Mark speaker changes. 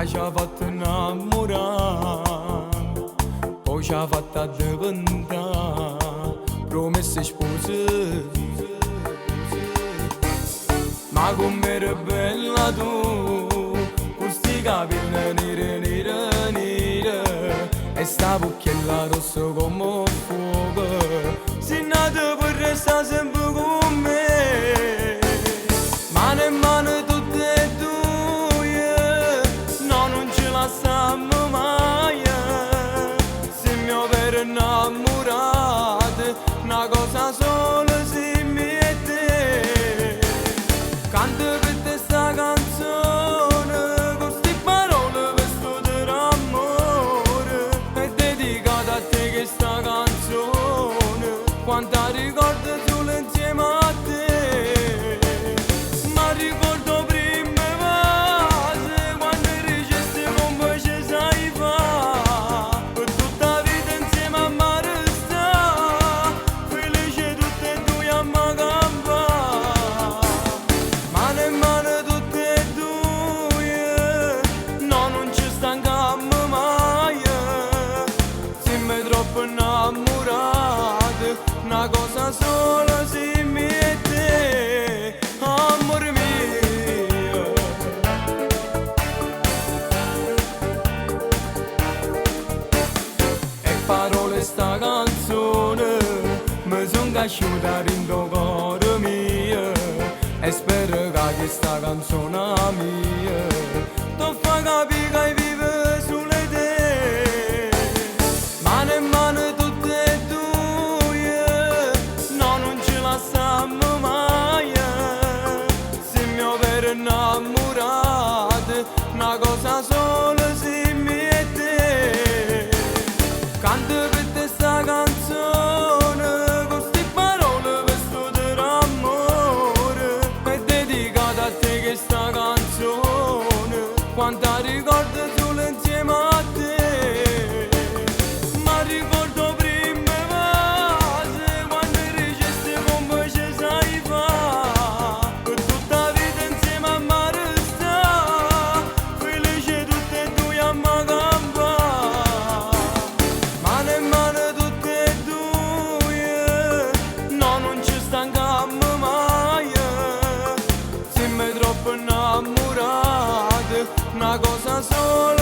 Speaker 1: Așa fatto innamorare, poi ci ha fatta diventare promesse spose. Ma com'era bella tu, con sti capelli neri, e sta bocchella rossa come fuoco, sei nata per restare sempre con me. Mano in mano tutte e due, no non ce la lasciamo mai. Siamo per innamorati, una cosa sola se mi e te. Canto per te sta canzone, con sti parole vestite d'amore, è dedicata a te che sta canzone, quanta ricordo solo insieme a te. Ma ricordo prime fasi, quando dicesti come ci sai fa, per tutta la vita insieme a me resta, felice tutte e due a me campa. Mano in mano tutte e due, no non ci stanchiamo mai. Siamo troppo innamorati, una cosa sola se mi e te, amore mio. E parole sta canzone mi son cresciuta dentro cuore mio, e spero che questa canzone mia ti fa capire che vive sulle te. Mano in mano tutte e due, no non ci lasciamo mai. Siamo per innamorati, una cosa sola se mi e te. Canto per te sta canzone, con sti parole vestite d'amore, è dedicata a te che sta canzone, quanta ricordo solo insieme a te. Ma ricordo prime fasi, quando dicesti come ci sai fa, per tutta la vita insieme a me resta, felice tutte e due a me campa. Mano in mano tutte e due, no non ci stanchiamo mai. Siamo troppo innamorati, una cosa sola